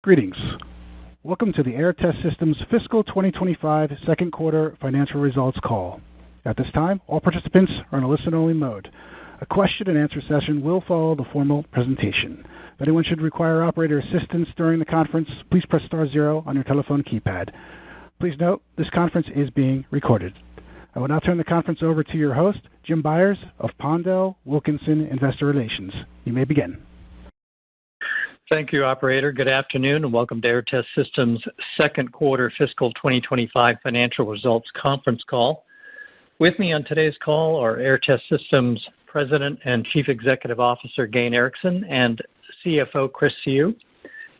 Greetings. Welcome to the Aehr Test Systems Fiscal 2025 Second Quarter Financial Results Call. At this time, all participants are in a listen-only mode. A question-and-answer session will follow the formal presentation. If anyone should require operator assistance during the conference, please press star zero on your telephone keypad. Please note, this conference is being recorded. I will now turn the conference over to your host, Jim Byers of Pondell Wilkinson Investor Relations. You may begin. Thank you, Operator. Good afternoon, and welcome to Aehr Test Systems' Second Quarter Fiscal 2025 Financial Results Conference Call. With me on today's call are Aehr Test Systems President and Chief Executive Officer Gayn Erickson and CFO Chris Siu.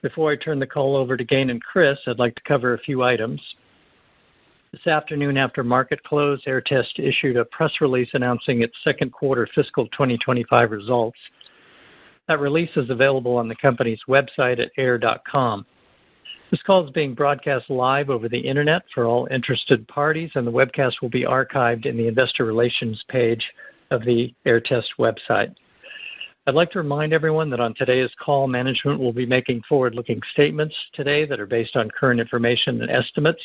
Before I turn the call over to Gayn and Chris, I'd like to cover a few items. This afternoon, after market close, Aehr Test issued a press release announcing its second quarter fiscal 2025 results. That release is available on the company's website at aehr.com. This call is being broadcast live over the internet for all interested parties, and the webcast will be archived in the Investor Relations page of the Aehr Test website. I'd like to remind everyone that on today's call, management will be making forward-looking statements today that are based on current information and estimates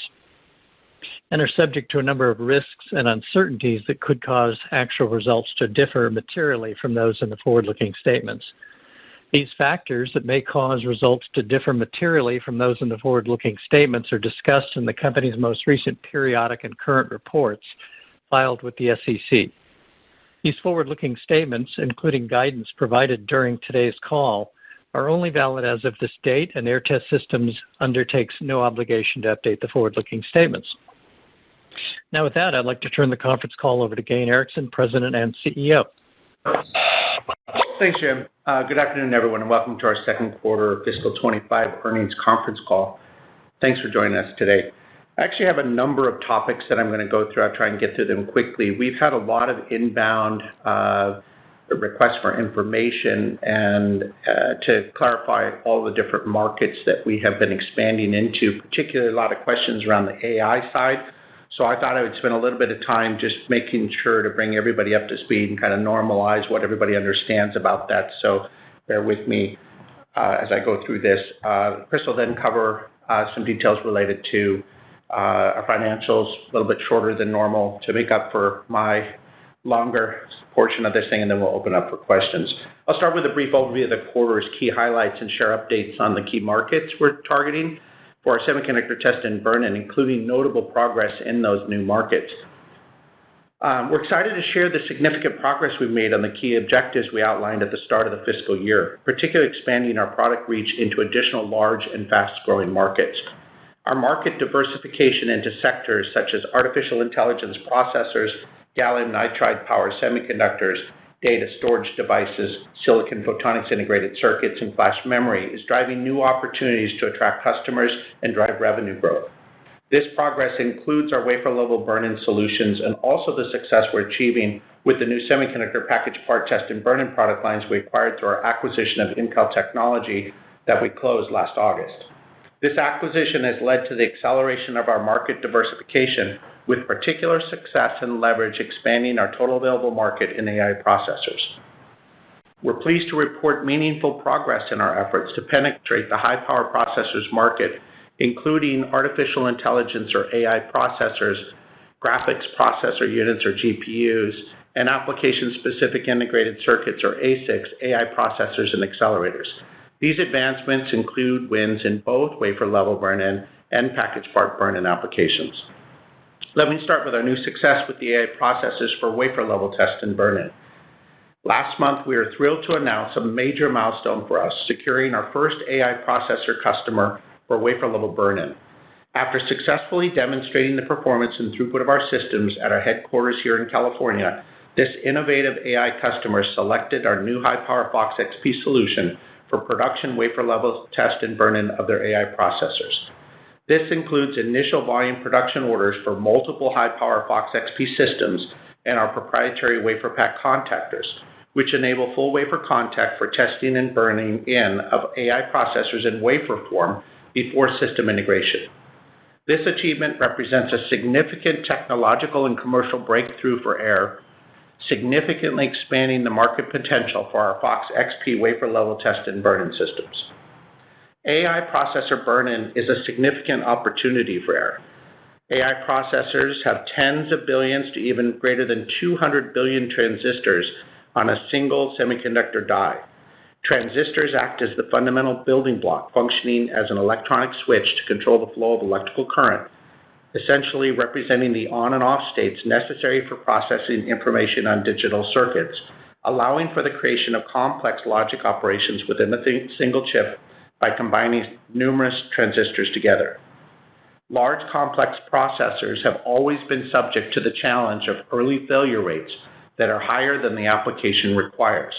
and are subject to a number of risks and uncertainties that could cause actual results to differ materially from those in the forward-looking statements. These factors that may cause results to differ materially from those in the forward-looking statements are discussed in the company's most recent periodic and current reports filed with the SEC. These forward-looking statements, including guidance provided during today's call, are only valid as of this date, and Aehr Test Systems undertakes no obligation to update the forward-looking statements. Now, with that, I'd like to turn the conference call over to Gayn Erickson, President and CEO. Thanks, Jim. Good afternoon, everyone, and welcome to our second quarter fiscal 25 earnings conference call. Thanks for joining us today. I actually have a number of topics that I'm going to go through. I'll try and get through them quickly. We've had a lot of inbound requests for information and to clarify all the different markets that we have been expanding into, particularly a lot of questions around the AI side. So I thought I would spend a little bit of time just making sure to bring everybody up to speed and kind of normalize what everybody understands about that. So bear with me as I go through this. Chris will then cover some details related to our financials, a little bit shorter than normal to make up for my longer portion of this thing, and then we'll open up for questions. I'll start with a brief overview of the quarter's key highlights and share updates on the key markets we're targeting for our semiconductor test and burn-in, including notable progress in those new markets. We're excited to share the significant progress we've made on the key objectives we outlined at the start of the fiscal year, particularly expanding our product reach into additional large and fast-growing markets. Our market diversification into sectors such as artificial intelligence processors, gallium nitride power semiconductors, data storage devices, silicon photonics integrated circuits, and flash memory is driving new opportunities to attract customers and drive revenue growth. This progress includes our wafer-level burn-in solutions and also the success we're achieving with the new semiconductor package part test and burn-in product lines we acquired through our acquisition of Incal Technology that we closed last August. This acquisition has led to the acceleration of our market diversification, with particular success and leverage expanding our total available market in AI processors. We're pleased to report meaningful progress in our efforts to penetrate the high-power processors market, including artificial intelligence or AI processors, graphics processor units or GPUs, and application-specific integrated circuits or ASICs, AI processors, and accelerators. These advancements include wins in both wafer-level burn-in and package part burn-in applications. Let me start with our new success with the AI processors for wafer-level test and burn-in. Last month, we were thrilled to announce a major milestone for us, securing our first AI processor customer for wafer-level burn-in. After successfully demonstrating the performance and throughput of our systems at our headquarters here in California, this innovative AI customer selected our new high-power FOX XP solution for production wafer-level test and burn-in of their AI processors. This includes initial volume production orders for multiple high-power FOX XP systems and our proprietary WaferPak Contactors, which enable full wafer contact for testing and burning in of AI processors in wafer form before system integration. This achievement represents a significant technological and commercial breakthrough for Aehr, significantly expanding the market potential for our FOX XP wafer-level test and burn-in systems. AI processor burn-in is a significant opportunity for Aehr. AI processors have tens of billions to even greater than 200 billion transistors on a single semiconductor die. Transistors act as the fundamental building block, functioning as an electronic switch to control the flow of electrical current, essentially representing the on and off states necessary for processing information on digital circuits, allowing for the creation of complex logic operations within a single chip by combining numerous transistors together. Large complex processors have always been subject to the challenge of early failure rates that are higher than the application requires.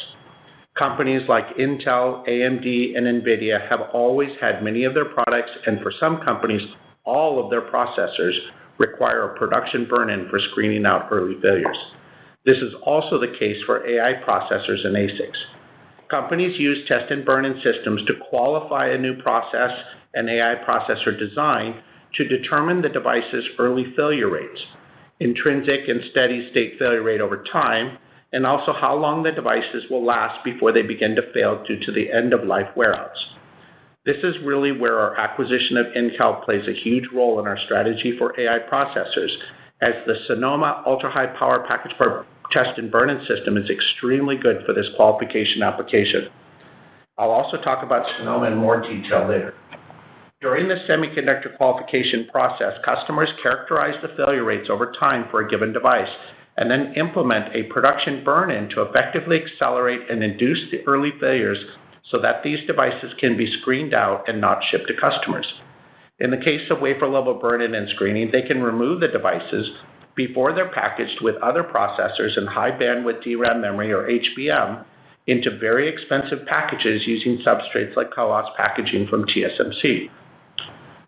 Companies like Intel, AMD, and NVIDIA have always had many of their products, and for some companies, all of their processors require a production burn-in for screening out early failures. This is also the case for AI processors and ASICs. Companies use test and burn-in systems to qualify a new process and AI processor design to determine the device's early failure rates, intrinsic and steady state failure rate over time, and also how long the devices will last before they begin to fail due to the end-of-life wear-outs. This is really where our acquisition of Intel plays a huge role in our strategy for AI processors, as the Sonoma ultra-high power package part test and burn-in system is extremely good for this qualification application. I'll also talk about Sonoma in more detail later. During the semiconductor qualification process, customers characterize the failure rates over time for a given device and then implement a production burn-in to effectively accelerate and induce the early failures so that these devices can be screened out and not shipped to customers. In the case of wafer-level burn-in and screening, they can remove the devices before they're packaged with other processors and high-bandwidth DRAM memory, or HBM, into very expensive packages using substrates like CoWoS packaging from TSMC.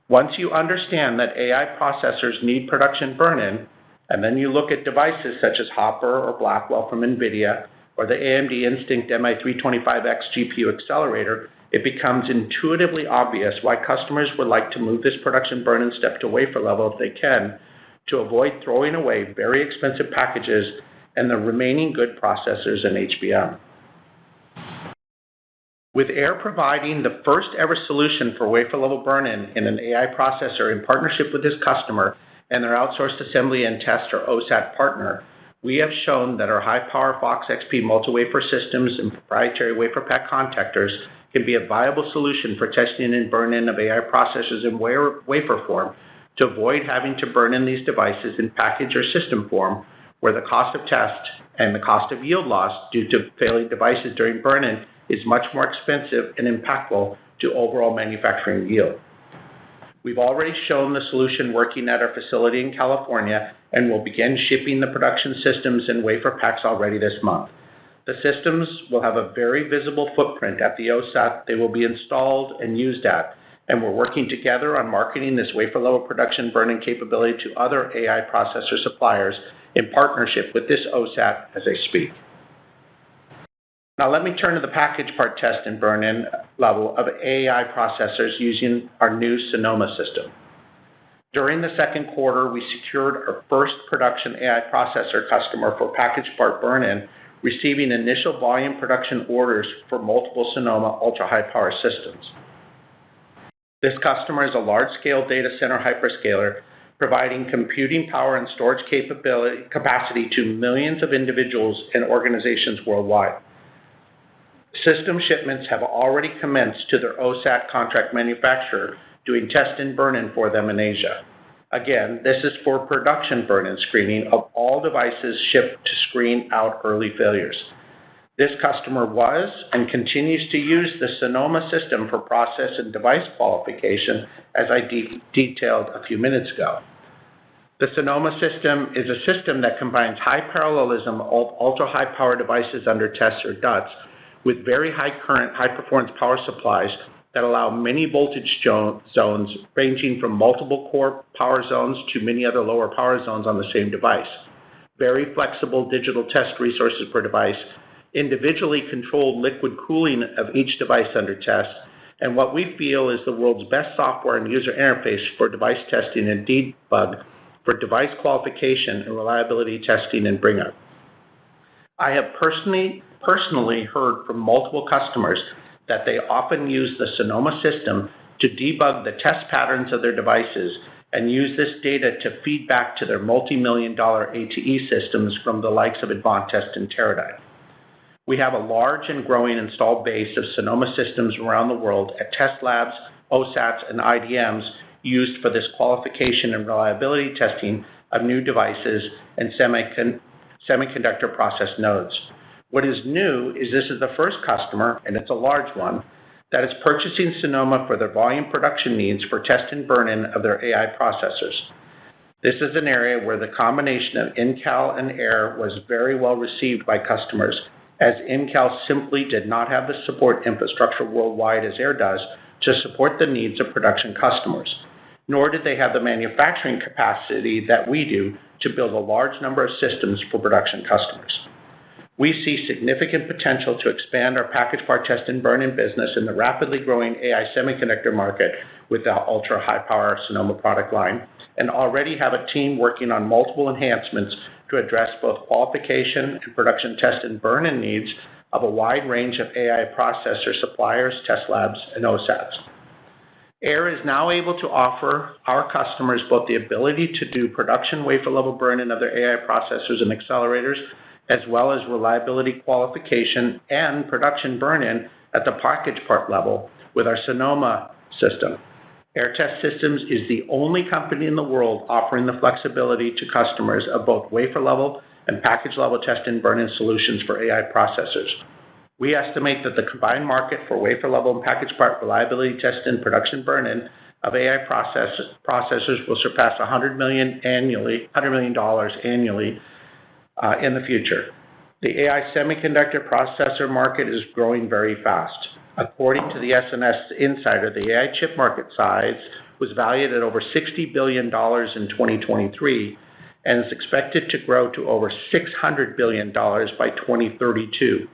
Once you understand that AI processors need production burn-in, and then you look at devices such as Hopper or Blackwell from NVIDIA, or the AMD Instinct MI325X GPU accelerator, it becomes intuitively obvious why customers would like to move this production burn-in step to wafer level if they can, to avoid throwing away very expensive packages and the remaining good processors and HBM. With Aehr providing the first ever solution for wafer-level burn-in in an AI processor in partnership with this customer and their outsourced assembly and test or OSAT partner, we have shown that our high-power FOX XP multi-wafer systems and proprietary WaferPak contactors can be a viable solution for testing and burn-in of AI processors in wafer form to avoid having to burn in these devices in package or system form, where the cost of test and the cost of yield loss due to failing devices during burn-in is much more expensive and impactful to overall manufacturing yield. We've already shown the solution working at our facility in California and will begin shipping the production systems and WaferPaks already this month. The systems will have a very visible footprint at the OSAT they will be installed and used at, and we're working together on marketing this wafer-level production burn-in capability to other AI processor suppliers in partnership with this OSAT as I speak. Now let me turn to the package part test and burn-in level of AI processors using our new Sonoma system. During the second quarter, we secured our first production AI processor customer for package part burn-in, receiving initial volume production orders for multiple Sonoma ultra-high power systems. This customer is a large-scale data center hyperscaler providing computing power and storage capacity to millions of individuals and organizations worldwide. System shipments have already commenced to their OSAT contract manufacturer, doing test and burn-in for them in Asia. Again, this is for production burn-in screening of all devices shipped to screen out early failures. This customer was and continues to use the Sonoma system for process and device qualification, as I detailed a few minutes ago. The Sonoma system is a system that combines high parallelism of ultra-high power devices under test, or DUTs, with very high current, high performance power supplies that allow many voltage zones ranging from multiple core power zones to many other lower power zones on the same device. Very flexible digital test resources per device, individually controlled liquid cooling of each device under test, and what we feel is the world's best software and user interface for device testing and debug for device qualification and reliability testing and bring-up. I have personally heard from multiple customers that they often use the Sonoma system to debug the test patterns of their devices and use this data to feed back to their multi-million-dollar ATE systems from the likes of Advantest and Teradyne. We have a large and growing installed base of Sonoma systems around the world at test labs, OSATs, and IDMs used for this qualification and reliability testing of new devices and semiconductor process nodes. What is new is this is the first customer, and it's a large one, that is purchasing Sonoma for their volume production needs for test and burn-in of their AI processors. This is an area where the combination of Incal and Aehr was very well received by customers, as Incal simply did not have the support infrastructure worldwide as Aehr does to support the needs of production customers, nor did they have the manufacturing capacity that we do to build a large number of systems for production customers. We see significant potential to expand our package part test and burn-in business in the rapidly growing AI semiconductor market with the ultra-high power Sonoma product line, and already have a team working on multiple enhancements to address both qualification and production test and burn-in needs of a wide range of AI processor suppliers, test labs, and OSATs. Aehr is now able to offer our customers both the ability to do production wafer-level burn-in of their AI processors and accelerators, as well as reliability qualification and production burn-in at the package part level with our Sonoma system. Aehr Test Systems is the only company in the world offering the flexibility to customers of both wafer-level and package-level test and burn-in solutions for AI processors. We estimate that the combined market for wafer-level and package part reliability test and production burn-in of AI processors will surpass $100 million annually in the future. The AI semiconductor processor market is growing very fast. According to the SNS Insider, the AI chip market size was valued at over $60 billion in 2023 and is expected to grow to over $600 billion by 2032,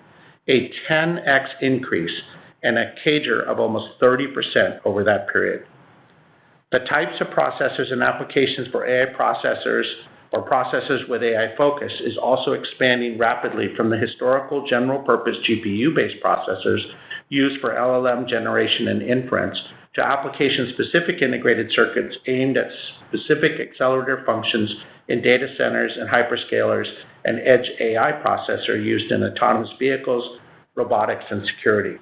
a 10x increase and a CAGR of almost 30% over that period. The types of processors and applications for AI processors or processors with AI focus is also expanding rapidly from the historical general-purpose GPU-based processors used for LLM generation and inference to application-specific integrated circuits aimed at specific accelerator functions in data centers and hyperscalers and edge AI processor used in autonomous vehicles, robotics, and security.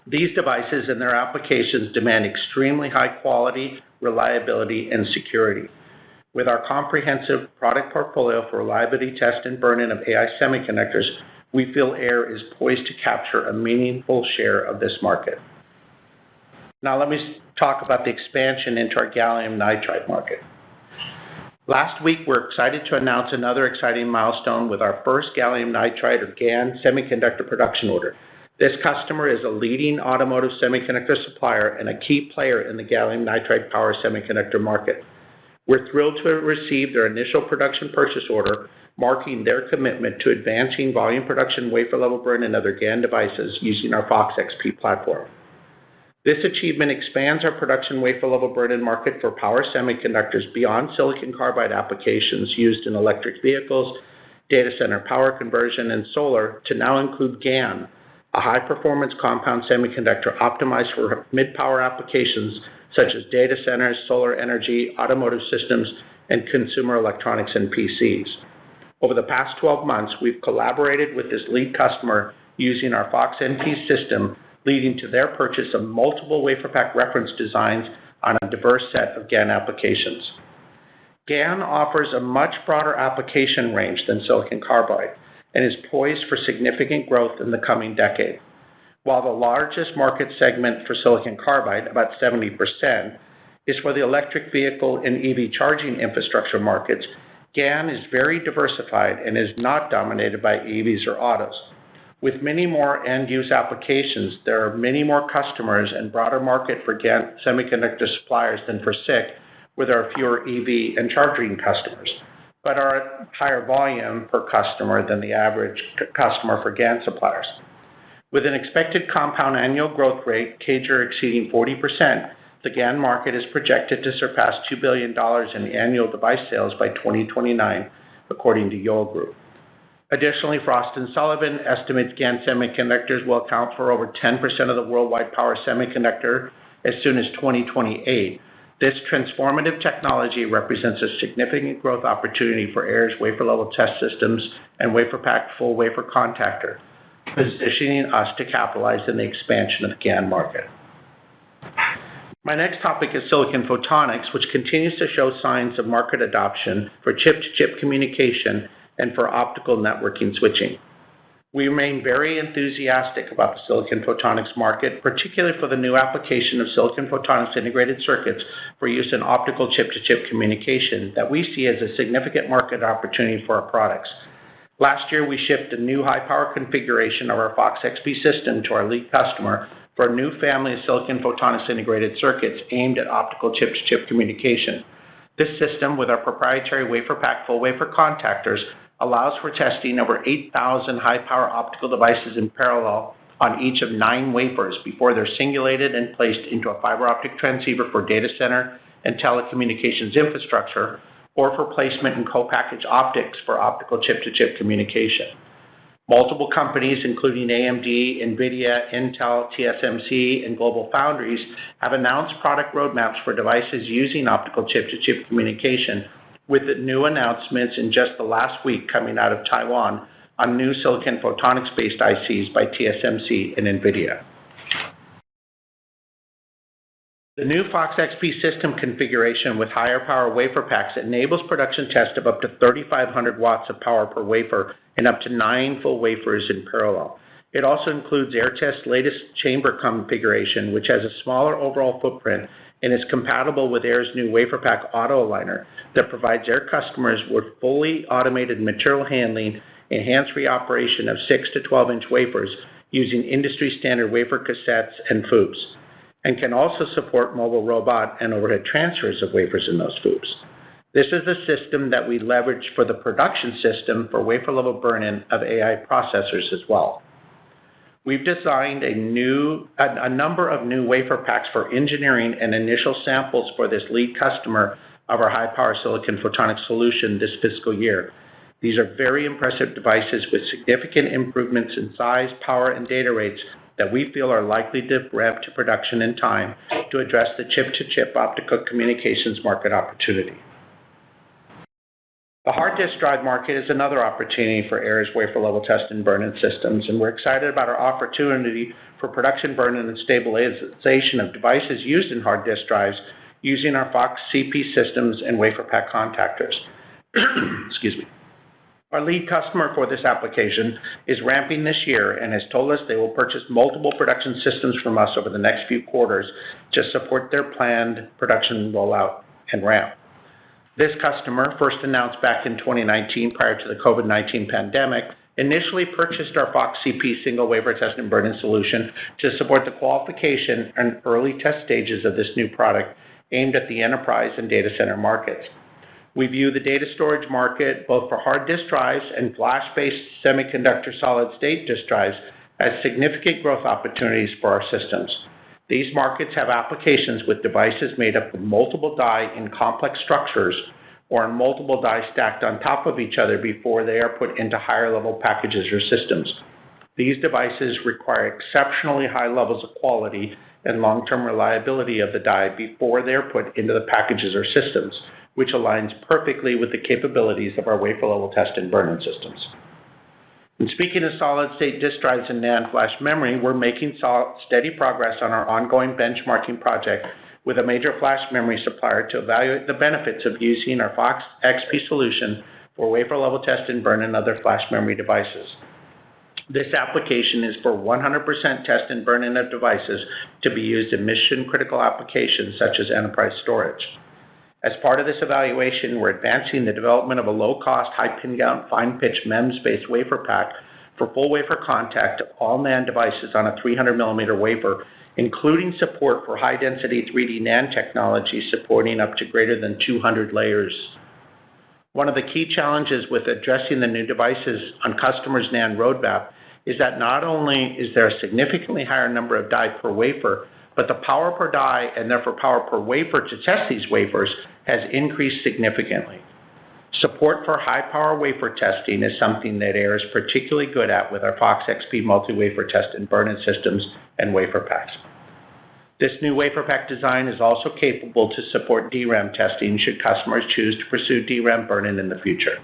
These devices and their applications demand extremely high quality, reliability, and security. With our comprehensive product portfolio for reliability test and burn-in of AI semiconductors, we feel Aehr is poised to capture a meaningful share of this market. Now let me talk about the expansion into our gallium nitride market. Last week, we're excited to announce another exciting milestone with our first gallium nitride or GaN semiconductor production order. This customer is a leading automotive semiconductor supplier and a key player in the gallium nitride power semiconductor market. We're thrilled to have received their initial production purchase order, marking their commitment to advancing volume production wafer-level burn-in of their GaN devices using our FOX XP platform. This achievement expands our production wafer-level burn-in market for power semiconductors beyond silicon carbide applications used in electric vehicles, data center power conversion, and solar to now include GaN, a high-performance compound semiconductor optimized for mid-power applications such as data centers, solar energy, automotive systems, and consumer electronics and PCs. Over the past 12 months, we've collaborated with this lead customer using our FOX NP system, leading to their purchase of multiple WaferPak reference designs on a diverse set of GaN applications. GaN offers a much broader application range than silicon carbide and is poised for significant growth in the coming decade. While the largest market segment for silicon carbide, about 70%, is for the electric vehicle and EV charging infrastructure markets, GaN is very diversified and is not dominated by EVs or autos. With many more end-use applications, there are many more customers and broader market for GaN semiconductor suppliers than for SiC, where there are fewer EV and charging customers, but are at higher volume per customer than the average customer for GaN suppliers. With an expected compound annual growth rate, CAGR exceeding 40%, the GaN market is projected to surpass $2 billion in annual device sales by 2029, according to Yole Group. Additionally, Frost & Sullivan estimates GaN semiconductors will account for over 10% of the worldwide power semiconductor as soon as 2028. This transformative technology represents a significant growth opportunity for Aehr's wafer-level test systems and WaferPak full wafer contactor, positioning us to capitalize on the expansion of the GaN market. My next topic is silicon photonics, which continues to show signs of market adoption for chip-to-chip communication and for optical networking switching. We remain very enthusiastic about the silicon photonics market, particularly for the new application of silicon photonics integrated circuits for use in optical chip-to-chip communication that we see as a significant market opportunity for our products. Last year, we shipped a new high-power configuration of our FOX XP system to our lead customer for a new family of silicon photonics integrated circuits aimed at optical chip-to-chip communication. This system, with our proprietary WaferPak full wafer contactors, allows for testing over 8,000 high-power optical devices in parallel on each of 9 wafers before they're singulated and placed into a fiber optic transceiver for data center and telecommunications infrastructure, or for placement in co-packaged optics for optical chip-to-chip communication. Multiple companies, including AMD, NVIDIA, Intel, TSMC, and GlobalFoundries, have announced product roadmaps for devices using optical chip-to-chip communication, with the new announcements in just the last week coming out of Taiwan on new silicon photonics-based ICs by TSMC and NVIDIA. The new FOX XP system configuration with higher power WaferPaks enables production test of up to 3,500 watts of power per wafer and up to 9 full wafers in parallel. It also includes Aehr Test's latest chamber configuration, which has a smaller overall footprint and is compatible with Aehr's new WaferPak Auto Aligner that provides Aehr customers with fully automated material handling and hands-free operation of 6 to 12-inch wafers using industry-standard wafer cassettes and FOUPs, and can also support mobile robot and overhead transfers of wafers in those FOUPs. This is a system that we leverage for the production system for wafer-level burn-in of AI processors as well. We've designed a number of new WaferPaks for engineering and initial samples for this lead customer of our high-power silicon photonics solution this fiscal year. These are very impressive devices with significant improvements in size, power, and data rates that we feel are likely to ramp to production in time to address the chip-to-chip optical communications market opportunity. The hard disk drive market is another opportunity for Aehr's wafer-level test and burn-in systems, and we're excited about our opportunity for production burn-in and stabilization of devices used in hard disk drives using our FOX CP systems and WaferPak contactors. Excuse me. Our lead customer for this application is ramping this year and has told us they will purchase multiple production systems from us over the next few quarters to support their planned production rollout and ramp. This customer, first announced back in 2019 prior to the COVID-19 pandemic, initially purchased our FOX CP single wafer test and burn-in solution to support the qualification and early test stages of this new product aimed at the enterprise and data center markets. We view the data storage market, both for hard disk drives and flash-based semiconductor solid-state disk drives, as significant growth opportunities for our systems. These markets have applications with devices made up of multiple die in complex structures or in multiple die stacked on top of each other before they are put into higher-level packages or systems. These devices require exceptionally high levels of quality and long-term reliability of the die before they are put into the packages or systems, which aligns perfectly with the capabilities of our wafer-level test and burn-in systems. And speaking of solid-state disk drives and NAND flash memory, we're making steady progress on our ongoing benchmarking project with a major flash memory supplier to evaluate the benefits of using our FOX XP solution for wafer-level test and burn-in other flash memory devices. This application is for 100% test and burn-in of devices to be used in mission-critical applications such as enterprise storage. As part of this evaluation, we're advancing the development of a low-cost, high-pin count, fine-pitch MEMS-based WaferPak for full wafer contact of all NAND devices on a 300mm wafer, including support for high-density 3D NAND technology supporting up to greater than 200 layers. One of the key challenges with addressing the new devices on customers' NAND roadmap is that not only is there a significantly higher number of die per wafer, but the power per die and therefore power per wafer to test these wafers has increased significantly. Support for high-power wafer testing is something that Aehr is particularly good at with our FOX XP multi-wafer test and burn-in systems and WaferPaks. This new WaferPak design is also capable to support DRAM testing should customers choose to pursue DRAM burn-in in the future.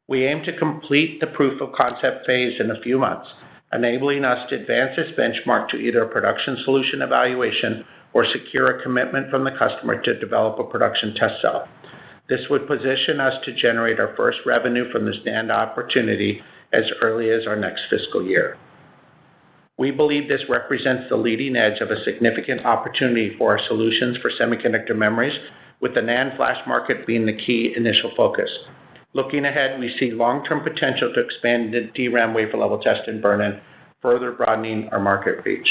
We aim to complete the proof of concept phase in a few months, enabling us to advance this benchmark to either a production solution evaluation or secure a commitment from the customer to develop a production test cell. This would position us to generate our first revenue from this NAND opportunity as early as our next fiscal year. We believe this represents the leading edge of a significant opportunity for our solutions for semiconductor memories, with the NAND flash market being the key initial focus. Looking ahead, we see long-term potential to expand the DRAM wafer-level test and burn-in, further broadening our market reach.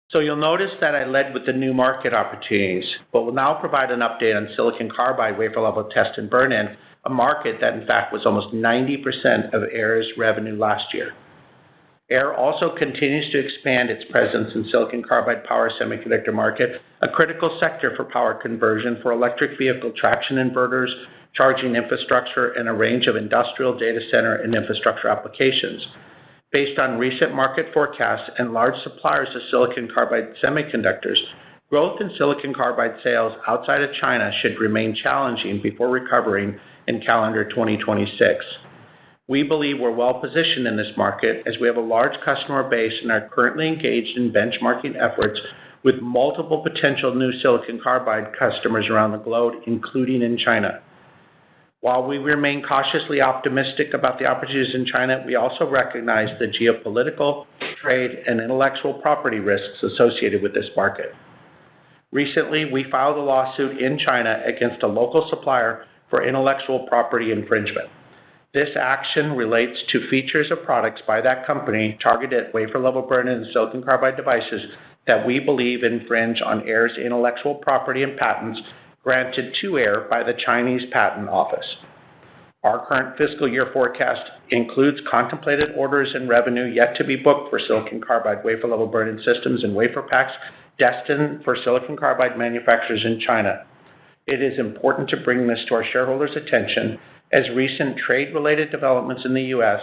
So you'll notice that I led with the new market opportunities, but will now provide an update on silicon carbide wafer-level test and burn-in, a market that in fact was almost 90% of Aehr's revenue last year. Aehr also continues to expand its presence in silicon carbide power semiconductor market, a critical sector for power conversion for electric vehicle traction inverters, charging infrastructure, and a range of industrial data center and infrastructure applications. Based on recent market forecasts and large suppliers of silicon carbide semiconductors, growth in silicon carbide sales outside of China should remain challenging before recovering in calendar 2026. We believe we're well positioned in this market as we have a large customer base and are currently engaged in benchmarking efforts with multiple potential new silicon carbide customers around the globe, including in China. While we remain cautiously optimistic about the opportunities in China, we also recognize the geopolitical, trade, and intellectual property risks associated with this market. Recently, we filed a lawsuit in China against a local supplier for intellectual property infringement. This action relates to features of products by that company targeted at wafer-level burn-in and silicon carbide devices that we believe infringe on Aehr's intellectual property and patents granted to Aehr by the Chinese Patent Office. Our current fiscal year forecast includes contemplated orders and revenue yet to be booked for silicon carbide wafer-level burn-in systems and WaferPaks destined for silicon carbide manufacturers in China. It is important to bring this to our shareholders' attention as recent trade-related developments in the U.S.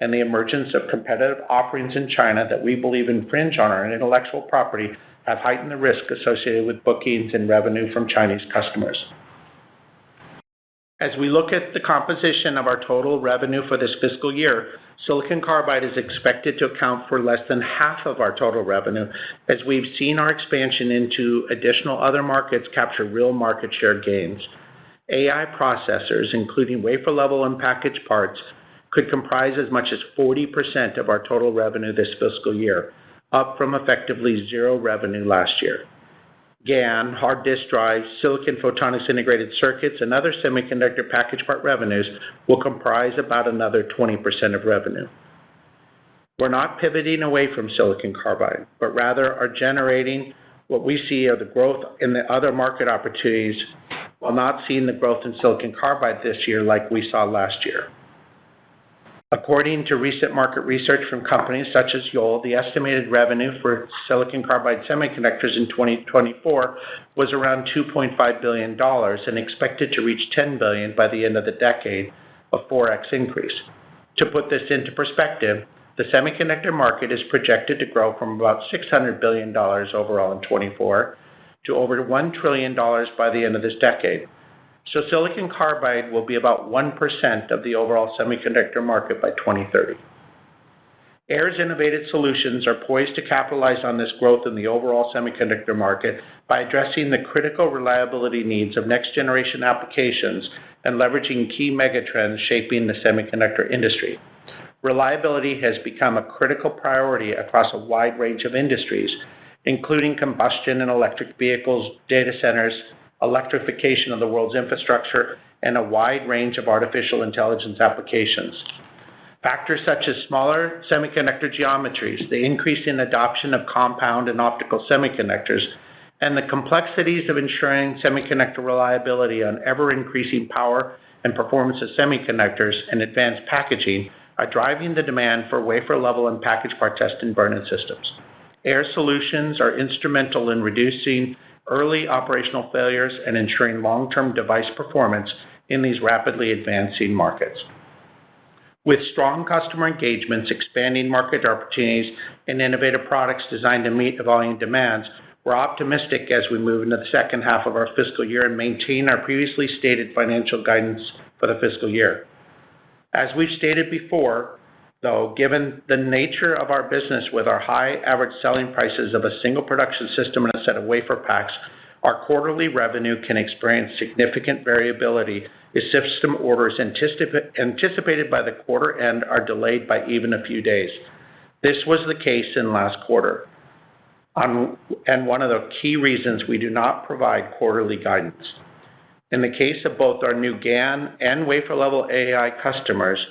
and the emergence of competitive offerings in China that we believe infringe on our intellectual property have heightened the risk associated with bookings and revenue from Chinese customers. As we look at the composition of our total revenue for this fiscal year, silicon carbide is expected to account for less than half of our total revenue, as we've seen our expansion into additional other markets capture real market share gains. AI processors, including wafer-level and package parts, could comprise as much as 40% of our total revenue this fiscal year, up from effectively zero revenue last year. GaN, hard disk drives, silicon photonics integrated circuits, and other semiconductor package part revenues will comprise about another 20% of revenue. We're not pivoting away from silicon carbide, but rather are generating what we see are the growth in the other market opportunities while not seeing the growth in silicon carbide this year like we saw last year. According to recent market research from companies such as Yole, the estimated revenue for silicon carbide semiconductors in 2024 was around $2.5 billion and expected to reach $10 billion by the end of the decade, a 4x increase. To put this into perspective, the semiconductor market is projected to grow from about $600 billion overall in 2024 to over $1 trillion by the end of this decade. So silicon carbide will be about 1% of the overall semiconductor market by 2030. Aehr's innovative solutions are poised to capitalize on this growth in the overall semiconductor market by addressing the critical reliability needs of next-generation applications and leveraging key megatrends shaping the semiconductor industry. Reliability has become a critical priority across a wide range of industries, including combustion and electric vehicles, data centers, electrification of the world's infrastructure, and a wide range of artificial intelligence applications. Factors such as smaller semiconductor geometries, the increasing adoption of compound and optical semiconductors, and the complexities of ensuring semiconductor reliability on ever-increasing power and performance of semiconductors and advanced packaging are driving the demand for wafer-level and package part test and burn-in systems. Aehr solutions are instrumental in reducing early operational failures, and ensuring long-term device performance in these rapidly advancing markets. With strong customer engagements, expanding market opportunities, and innovative products designed to meet evolving demands, we're optimistic as we move into the second half of our fiscal year and maintain our previously stated financial guidance for the fiscal year. As we've stated before, though, given the nature of our business with our high average selling prices of a single production system and a set of wafer packs, our quarterly revenue can experience significant variability if system orders anticipated by the quarter end are delayed by even a few days. This was the case in last quarter, and one of the key reasons we do not provide quarterly guidance. In the case of both our new GaN and wafer-level AI customers,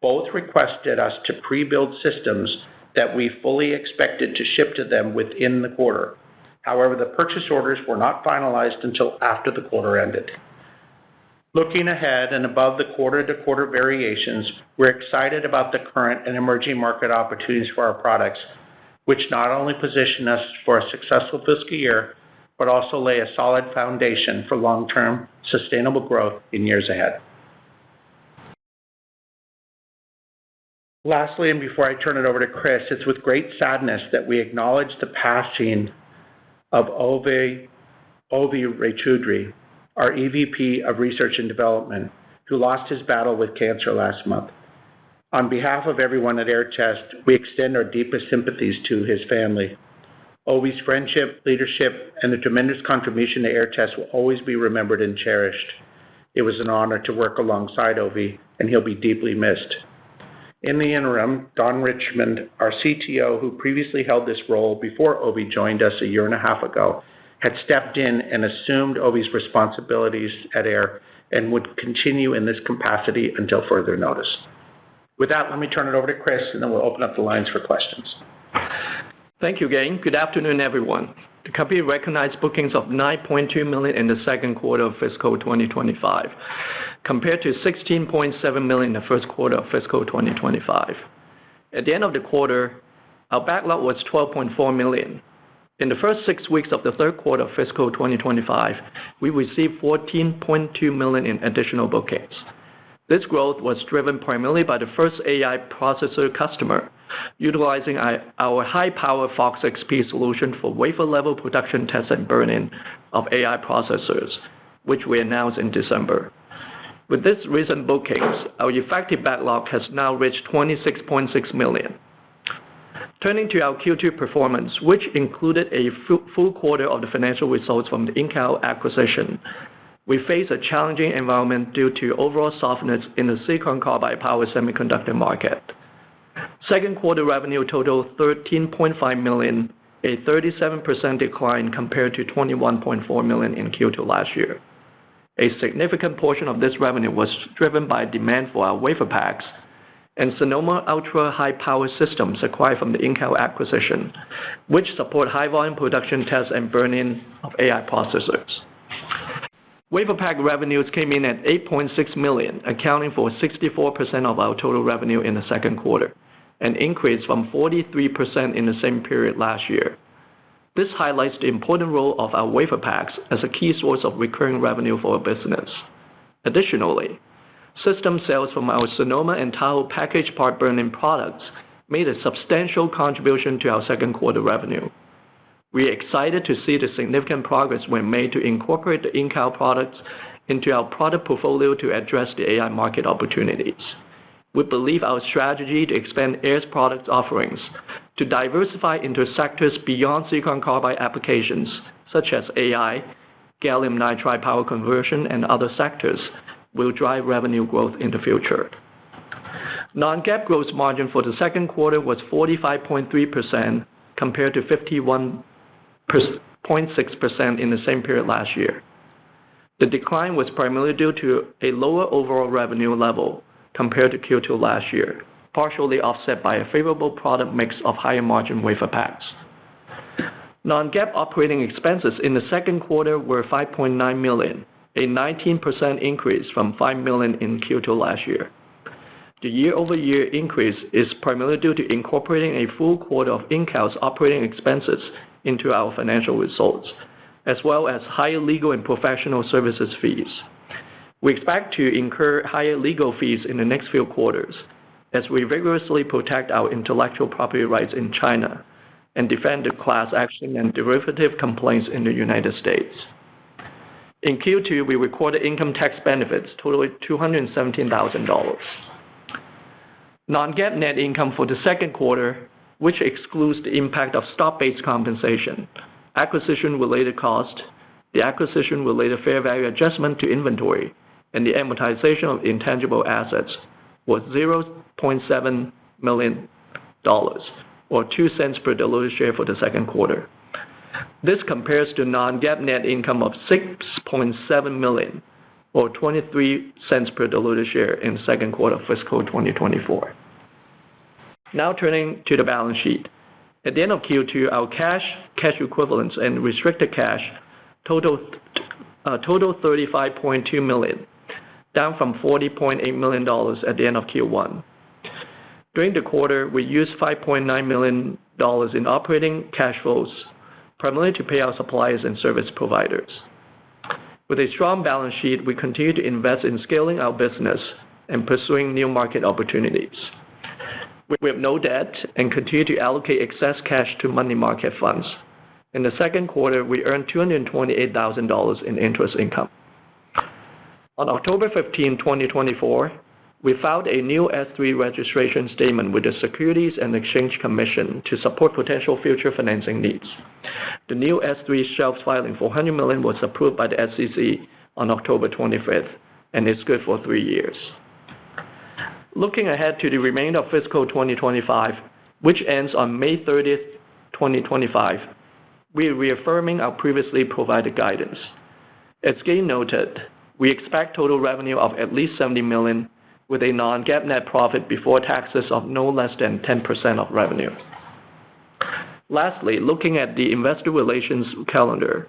both requested us to pre-build systems that we fully expected to ship to them within the quarter. However, the purchase orders were not finalized until after the quarter ended. Looking ahead and above the quarter-to-quarter variations, we're excited about the current and emerging market opportunities for our products, which not only position us for a successful fiscal year, but also lay a solid foundation for long-term sustainable growth in years ahead. Lastly, and before I turn it over to Chris, it's with great sadness that we acknowledge the passing of Ovi Raychaudhuri, our EVP of Research and Development, who lost his battle with cancer last month. On behalf of everyone at Aehr Test, we extend our deepest sympathies to his family. Ovi's friendship, leadership, and the tremendous contribution to Aehr Test will always be remembered and cherished. It was an honor to work alongside Ovi, and he'll be deeply missed. In the interim, Don Richmond, our CTO, who previously held this role before Ovi joined us a year and a half ago, had stepped in and assumed Ovi's responsibilities at Aehr and would continue in this capacity until further notice. With that, let me turn it over to Chris, and then we'll open up the lines for questions. Thank you, Gayn. Good afternoon, everyone. The company recognized bookings of $9.2 million in the second quarter of fiscal 2025, compared to $16.7 million in the first quarter of fiscal 2025. At the end of the quarter, our backlog was $12.4 million. In the first 6 weeks of the third quarter of fiscal 2025, we received $14.2 million in additional bookings. This growth was driven primarily by the first AI processor customer, utilizing our high-power FOX XP solution for wafer-level production test and burn-in of AI processors, which we announced in December. With this recent bookings, our effective backlog has now reached $26.6 million. Turning to our Q2 performance, which included a full quarter of the financial results from the Incal acquisition, we face a challenging environment due to overall softness in the silicon carbide power semiconductor market. Second quarter revenue totaled $13.5 million, a 37% decline compared to $21.4 million in Q2 last year. A significant portion of this revenue was driven by demand for our WaferPaks and Sonoma ultra-high power systems acquired from the Incal acquisition, which support high-volume production tests and burn-in of AI processors. WaferPak revenues came in at $8.6 million, accounting for 64% of our total revenue in the second quarter, an increase from 43% in the same period last year. This highlights the important role of our WaferPaks as a key source of recurring revenue for our business. Additionally, system sales from our Sonoma and Tahoe package part burn-in products made a substantial contribution to our second quarter revenue. We are excited to see the significant progress we made to incorporate the Incal products into our product portfolio to address the AI market opportunities. We believe our strategy to expand Aehr's product offerings to diversify into sectors beyond silicon carbide applications, such as AI, gallium nitride power conversion, and other sectors, will drive revenue growth in the future. Non-GAAP gross margin for the second quarter was 45.3% compared to 51.6% in the same period last year. The decline was primarily due to a lower overall revenue level compared to Q2 last year, partially offset by a favorable product mix of higher margin WaferPaks. Non-GAAP operating expenses in the second quarter were $5.9 million, a 19% increase from $5 million in Q2 last year. The year-over-year increase is primarily due to incorporating a full quarter of Incal's operating expenses into our financial results, as well as higher legal and professional services fees. We expect to incur higher legal fees in the next few quarters as we vigorously protect our intellectual property rights in China and defend the class action and derivative complaints in the United States. In Q2, we recorded income tax benefits totaling $217,000. Non-GAAP net income for the second quarter, which excludes the impact of stock-based compensation, acquisition-related cost, the acquisition-related fair value adjustment to inventory, and the amortization of intangible assets, was $0.7 million, or 2 cents per diluted share for the second quarter. This compares to non-GAAP net income of $6.7 million, or 23 cents per diluted share in the second quarter of fiscal 2024. Now turning to the balance sheet. At the end of Q2, our cash equivalents, and restricted cash totaled $35.2 million, down from $40.8 million at the end of Q1. During the quarter, we used $5.9 million in operating cash flows, primarily to pay our suppliers and service providers. With a strong balance sheet, we continue to invest in scaling our business and pursuing new market opportunities. We have no debt and continue to allocate excess cash to money market funds. In the second quarter, we earned $228,000 in interest income. On October 15, 2024, we filed a new S-3 registration statement with the Securities and Exchange Commission to support potential future financing needs. The new S-3 shelf filing for $100 million was approved by the SEC on October 25th and is good for 3 years. Looking ahead to the remainder of fiscal 2025, which ends on May 30th, 2025, we are reaffirming our previously provided guidance. As Gayn noted, we expect total revenue of at least $70 million, with a non-GAAP net profit before taxes of no less than 10% of revenue. Lastly, looking at the investor relations calendar,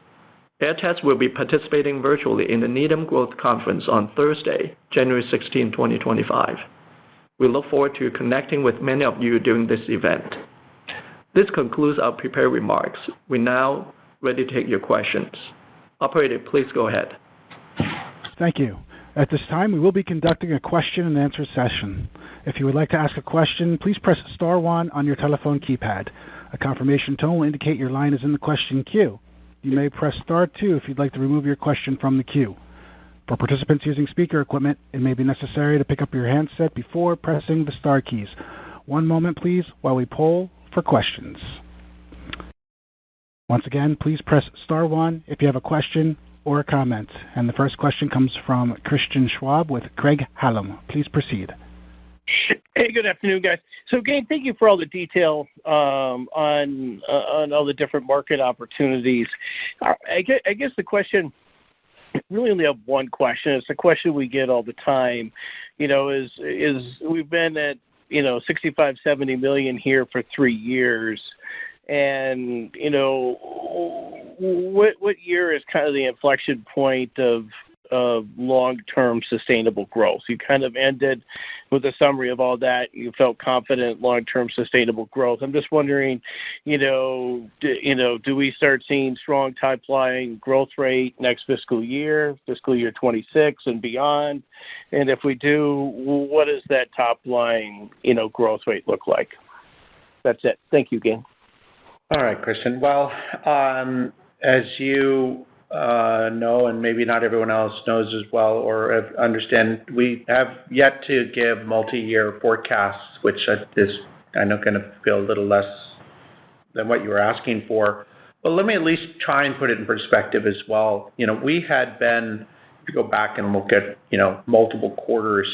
Aehr Test will be participating virtually in the Needham Growth Conference on Thursday, January 16, 2025. We look forward to connecting with many of you during this event. This concludes our prepared remarks. We're now ready to take your questions. Operator, please go ahead. Thank you. At this time, we will be conducting a question-and-answer session. If you would like to ask a question, please press star 1 on your telephone keypad. A confirmation tone will indicate your line is in the question queue. You may press star 2 if you'd like to remove your question from the queue. For participants using speaker equipment, it may be necessary to pick up your handset before pressing the star keys. One moment, please, while we poll for questions. Once again, please press star 1 if you have a question or a comment. And the first question comes from Christian Schwab with Craig-Hallum. Please proceed. Hey, good afternoon, guys. So, Gayn, thank you for all the detail on all the different market opportunities. I guess the question, really only have one question. It's a question we get all the time. Is we've been at $65-70 million here for 3 years, and what year is kind of the inflection point of long-term sustainable growth? You kind of ended with a summary of all that. You felt confident long-term sustainable growth. I'm just wondering, do we start seeing strong top-line growth rate next fiscal year 26 and beyond? And if we do, what does that top-line growth rate look like? That's it. Thank you, Gayn. All right, Christian. Well, as you know, and maybe not everyone else knows as well or understand, we have yet to give multi-year forecasts, which is, I know, going to feel a little less than what you were asking for. But let me at least try and put it in perspective as well. We had been, if you go back and look at, multiple quarters,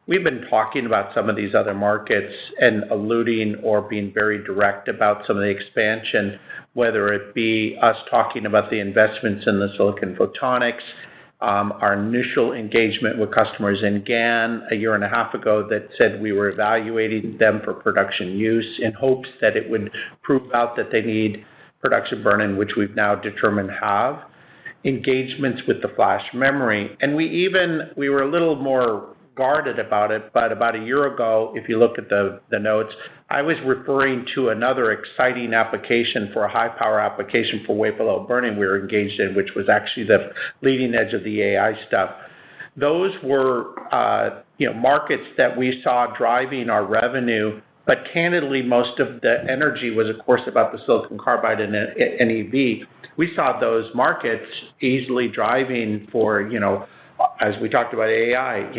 we've been talking about some of these other markets and alluding or being very direct about some of the expansion, whether it be us talking about the investments in the silicon photonics, our initial engagement with customers in GaN a year and a half ago that said we were evaluating them for production use in hopes that it would prove out that they need production burn-in, which we've now determined have, engagements with the flash memory. And we were a little more guarded about it, but about a year ago, if you look at the notes, I was referring to another exciting application for a high-power application for wafer-level burn-in we were engaged in, which was actually the leading edge of the AI stuff. Those were markets that we saw driving our revenue, but candidly, most of the energy was, of course, about the silicon carbide and EV. We saw those markets easily driving for, as we talked about AI,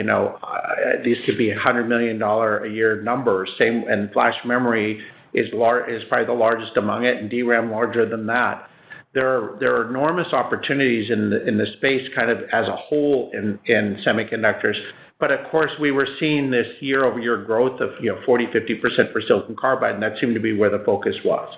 these could be $100 million a year numbers. Same, and flash memory is probably the largest among it, and DRAM larger than that. There are enormous opportunities in the space, kind of as a whole in semiconductors. But of course, we were seeing this year-over-year growth of 40-50% for silicon carbide, and that seemed to be where the focus was.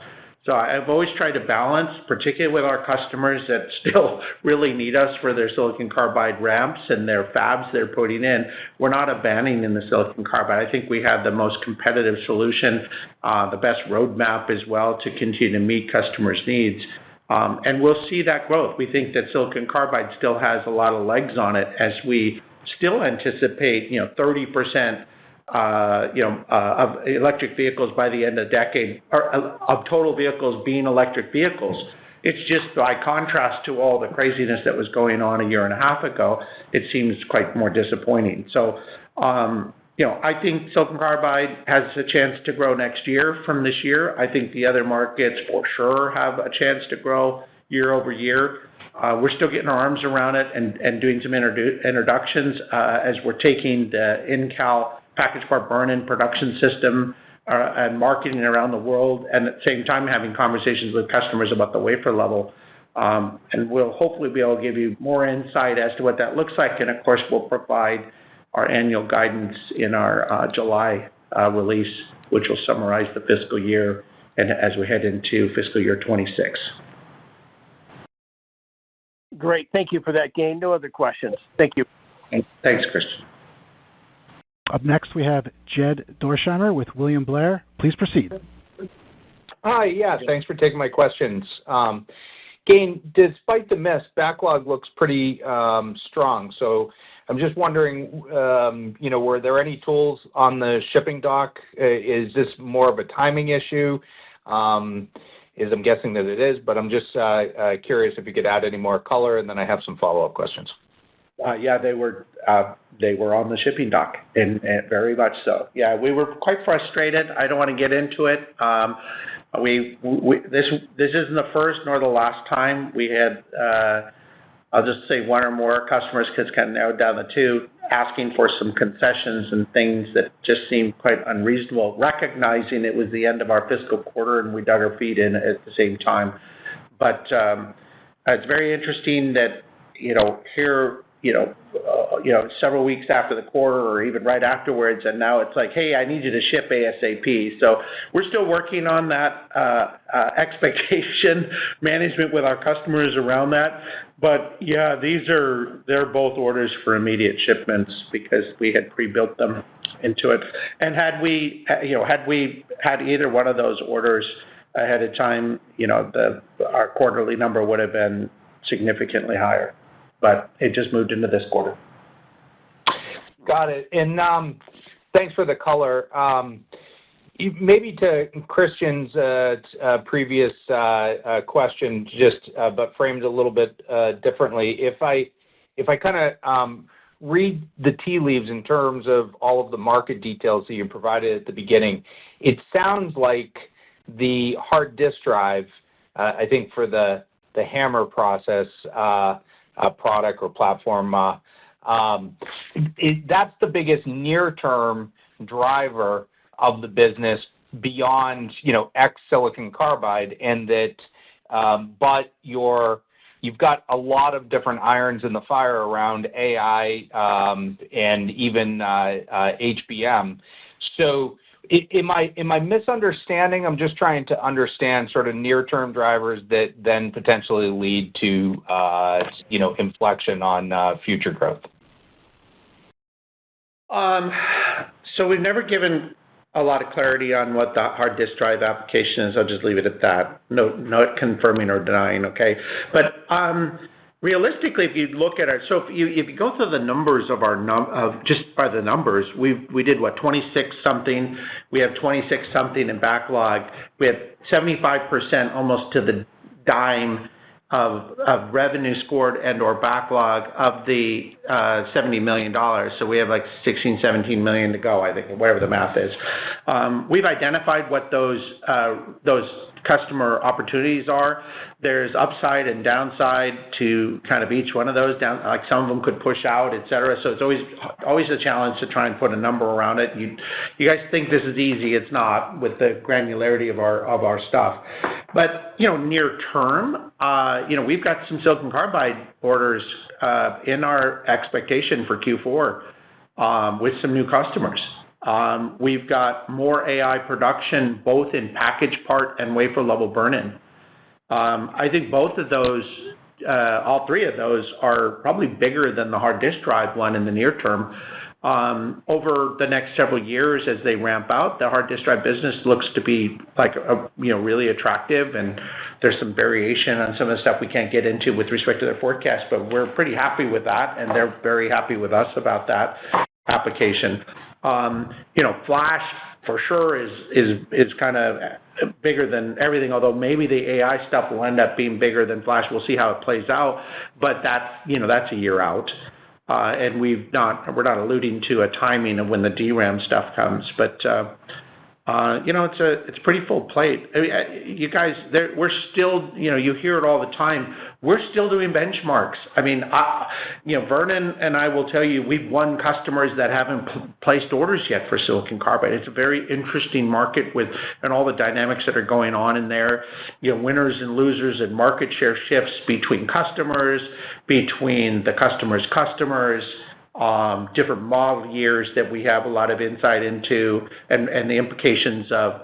So I've always tried to balance, particularly with our customers that still really need us for their silicon carbide ramps and their fabs they're putting in. We're not abandoning the silicon carbide. I think we have the most competitive solution, the best roadmap as well to continue to meet customers' needs. And we'll see that growth. We think that silicon carbide still has a lot of legs on it as we still anticipate 30% of electric vehicles by the end of the decade, or of total vehicles being electric vehicles. It's just by contrast to all the craziness that was going on a year and a half ago, it seems quite more disappointing. So, I think silicon carbide has a chance to grow next year from this year. I think the other markets for sure have a chance to grow year over year. We're still getting our arms around it and doing some introductions as we're taking the Incal package part burn-in production system and marketing around the world, and at the same time having conversations with customers about the wafer level. And we'll hopefully be able to give you more insight as to what that looks like. And of course, we'll provide our annual guidance in our July release, which will summarize the fiscal year and as we head into fiscal year 26. Great. Thank you for that, Gayn. No other questions. Thank you. Thanks, Christian. Up next, we have Jed Dorsheimer with William Blair. Please proceed. Hi, yeah, thanks for taking my questions. Gayn, despite the miss, backlog looks pretty strong. So I'm just wondering, were there any tools on the shipping dock? Is this more of a timing issue? I'm guessing that it is, but I'm just curious if you could add any more color, and then I have some follow-up questions. Yeah, they were on the shipping dock, and very much so. Yeah, we were quite frustrated. I don't want to get into it. This isn't the first nor the last time we had. I'll just say one or more customers, because kind of narrowed down the two, asking for some concessions and things that just seemed quite unreasonable, recognizing it was the end of our fiscal quarter and we dug our feet in at the same time. But it's very interesting that here. Several weeks after the quarter or even right afterwards, and now it's like, hey, I need you to ship ASAP. So we're still working on that expectation management with our customers around that. But yeah, they're both orders for immediate shipments because we had pre-built them into it. And had we had either one of those orders ahead of time, our quarterly number would have been significantly higher. But it just moved into this quarter. Got it. And thanks for the color. Maybe to Christian's previous question, but framed a little bit differently. If I kind of read the tea leaves in terms of all of the market details that you provided at the beginning, it sounds like the hard disk drive, I think for the HAMR process product or platform, that's the biggest near-term driver of the business beyond X silicon carbide, and that but you've got a lot of different irons in the fire around AI and even HBM. So am I misunderstanding? I'm just trying to understand sort of near-term drivers that then potentially lead to inflection on future growth. So we've never given a lot of clarity on what the hard disk drive application is. I'll just leave it at that. No confirming or denying, okay? But Realistically, if you look at our, so if you go through the numbers of our just by the numbers, we did what, 26 something. We have 26 something in backlog. We have 75% almost to the dime of revenue scored and or backlog of the $70 million. So we have like 16, 17 million to go, I think, whatever the math is. We've identified what those customer opportunities are. There's upside and downside to kind of each one of those. Down, like some of them could push out, et cetera. So it's always a challenge to try and put a number around it. You guys think this is easy? It's not, with the granularity of our stuff. But near term, we've got some silicon carbide orders in our expectation for Q4 with some new customers. We've got more AI production, both in package part and wafer level burn-in. I think both of those, all three of those, are probably bigger than the hard disk drive one in the near term. Over the next several years, as they ramp out, the hard disk drive business looks to be like really attractive, and there's some variation on some of the stuff we can't get into with respect to their forecast, but we're pretty happy with that, and they're very happy with us about that application. Flash for sure is kind of bigger than everything, although maybe the AI stuff will end up being bigger than Flash. We'll see how it plays out, but that's a year out. And we're not alluding to a timing of when the DRAM stuff comes, but it's a pretty full plate. I mean, you guys, we're still, you hear it all the time. We're still doing benchmarks. I mean, Vernon and I will tell you, we've won customers that haven't placed orders yet for silicon carbide. It's a very interesting market and all the dynamics that are going on in there. Winners and losers and market share shifts between customers, between the customer's customers. Different model years that we have a lot of insight into, and the implications of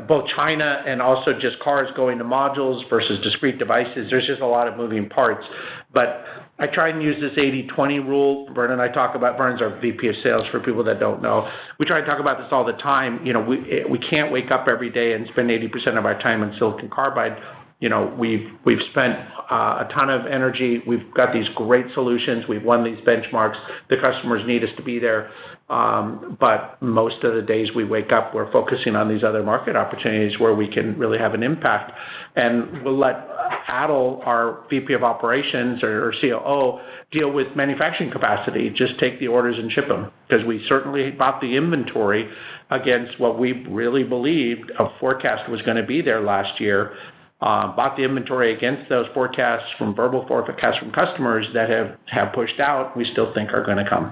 both China and also just cars going to modules versus discrete devices. There's just a lot of moving parts. But I try and use this 80-20 rule. Vernon's our VP of sales, for people that don't know. We try to talk about this all the time. We can't wake up every day and spend 80% of our time on silicon carbide. We've spent a ton of energy. We've got these great solutions. We've won these benchmarks. The customers need us to be there. But most of the days we wake up, we're focusing on these other market opportunities where we can really have an impact. And we'll let Adel, our VP of operations or COO, deal with manufacturing capacity. Just take the orders and ship them, because we certainly bought the inventory against what we really believed a forecast was going to be there last year. Bought the inventory against those forecasts from verbal forecasts from customers that have pushed out, we still think are going to come.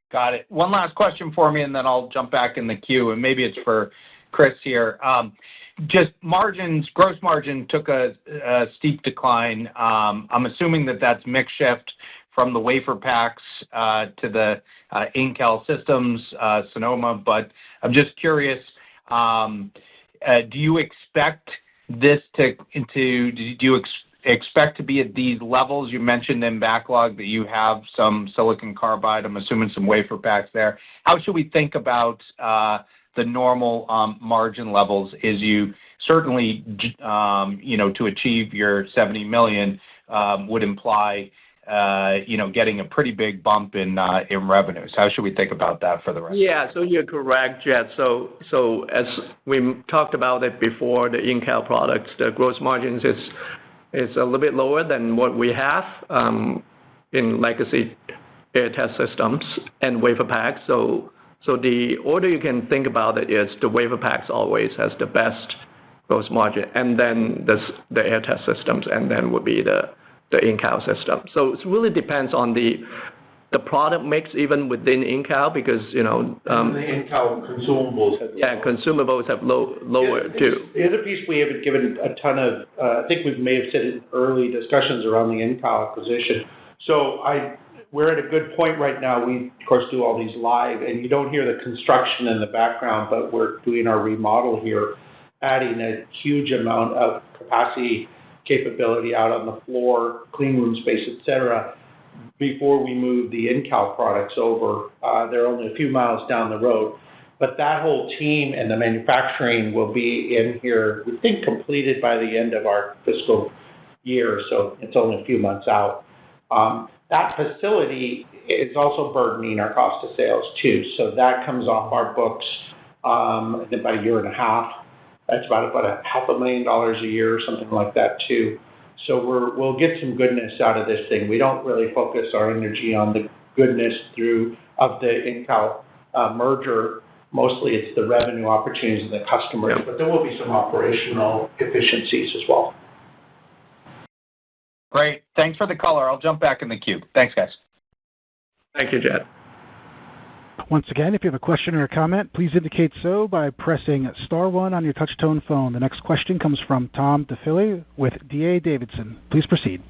Got it. One last question for me, and then I'll jump back in the queue, and maybe it's for Chris here. Just margins, gross margin took a steep decline. I'm assuming that's mix shift from the WaferPaks to the Incal systems, Sonoma, but I'm just curious, do you expect this do you expect to be at these levels? You mentioned in backlog that you have some silicon carbide. I'm assuming some WaferPaks there. How should we think about the normal margin levels? Is you certainly, to achieve your $70 million would imply, getting a pretty big bump in revenues. How should we think about that for the rest? Yeah, so you're correct, Jed. So as we talked about it before, the Incal products, the gross margins is a little bit lower than what we have in legacy Aehr Test Systems and WaferPaks. So the order you can think about it is the WaferPaks always has the best gross margin, and then the Aehr Test Systems, and then would be the Incal system. So it really depends on the product mix, even within Incal, because the Incal consumables have consumables have lower too. The other piece we haven't given a ton of, I think we may have said in early discussions around the Incal acquisition. So we're at a good point right now. We of course do all these live, and you don't hear the construction in the background, but we're doing our remodel here, adding a huge amount of capacity capability out on the floor, clean room space, etc. Before we move the Incal products over. They're only a few miles down the road, but that whole team and the manufacturing will be in here, we think, completed by the end of our fiscal year, so it's only a few months out. That facility is also burdening our cost of sales too, so that comes off our books in about a year and a half. That's about $500,000 a year or something like that too. So we'll get some goodness out of this thing. We don't really focus our energy on the goodness of the Intel merger. Mostly it's the revenue opportunities and the customers, but there will be some operational efficiencies as well. Great. Thanks for the color. I'll jump back in the queue. Thanks, guys. Thank you, Jed. Once again, if you have a question or a comment, please indicate so by pressing star one on your touch-tone phone. The next question comes from Tom DeFilly with D.A. Davidson. Please proceed.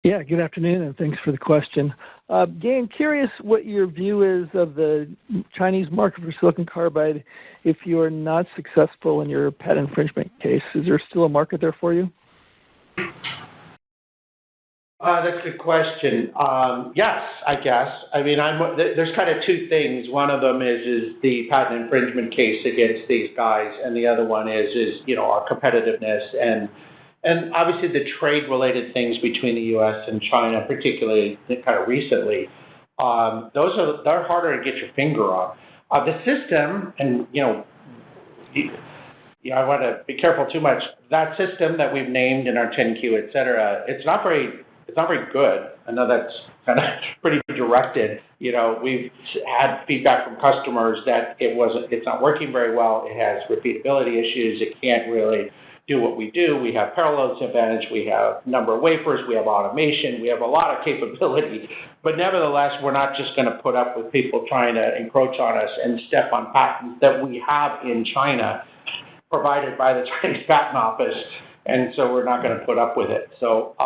Yeah, good afternoon, and thanks for the question. Gayn, curious what your view is of the Chinese market for silicon carbide if you are not successful in your patent infringement case. Is there still a market there for you? That's a good question. Yes, I guess. I mean, there's kind of two things. One of them is the patent infringement case against these guys, and the other one is our competitiveness and obviously the trade-related things between the U.S. and China, particularly kind of recently. They're harder to get your finger on. The system, and I want to be careful too much. That system that we've named in our 10Q, et cetera, it's not very good. I know that's kind of pretty directed. We've had feedback from customers that it's not working very well. It has repeatability issues. It can't really do what we do. We have parallel advantage. We have number of wafers. We have automation. We have a lot of capability. But nevertheless, we're not just going to put up with people trying to encroach on us and step on patents that we have in China, provided by the Chinese Patent Office. And so we're not going to put up with it. So,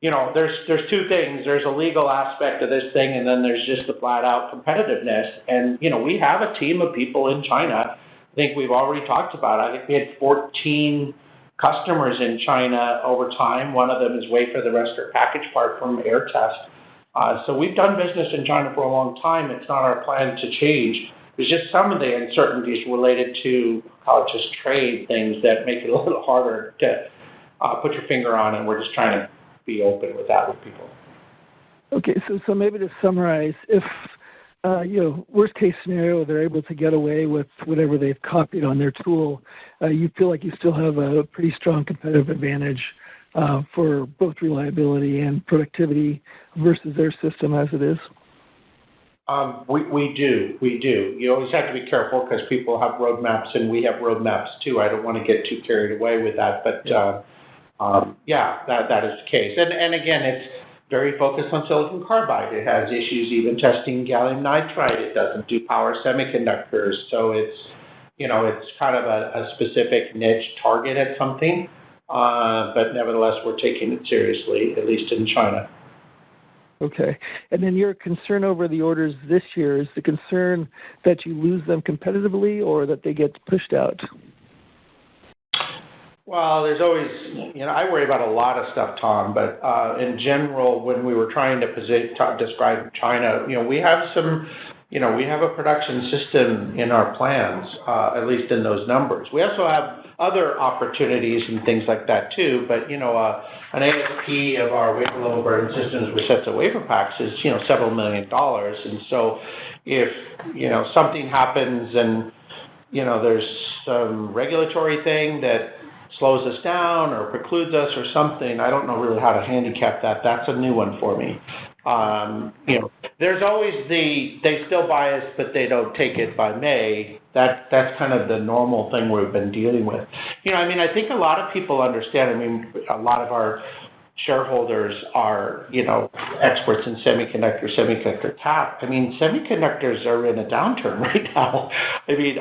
there's two things. There's a legal aspect of this thing, and then there's just the flat-out competitiveness. And, we have a team of people in China. I think we've already talked about it. I think we had 14 customers in China over time. One of them is wafer, the rest are package part from Aehr Test. So we've done business in China for a long time. It's not our plan to change. There's just some of the uncertainties related to just trade things that make it a little harder to put your finger on, and we're just trying to be open with that with people. Okay, so maybe to summarize, if worst case scenario, they're able to get away with whatever they've copied on their tool, you feel like you still have a pretty strong competitive advantage for both reliability and productivity versus their system as it is? We do. You always have to be careful because people have roadmaps and we have roadmaps too. I don't want to get too carried away with that, but that is the case. And again, it's very focused on silicon carbide. It has issues even testing gallium nitride. It doesn't do power semiconductors. So it's kind of a specific niche target at something. But nevertheless, we're taking it seriously, at least in China. Okay. And then your concern over the orders this year, is the concern that you lose them competitively or that they get pushed out? Well, there's always, I worry about a lot of stuff, Tom, but in general, when we were trying to describe China, we have we have a production system in our plans, at least in those numbers. We also have other opportunities and things like that too, but, an ASP of our wafer level burn systems with sets of wafer packs is, several $1 million. And so if, something happens and, there's some regulatory thing that slows us down or precludes us or something, I don't know really how to handicap that. That's a new one for me. There's always they still buy us, but they don't take it by May. That's kind of the normal thing we've been dealing with. I think a lot of people understand. A lot of our shareholders are, experts in semiconductor cap. Semiconductors are in a downturn right now.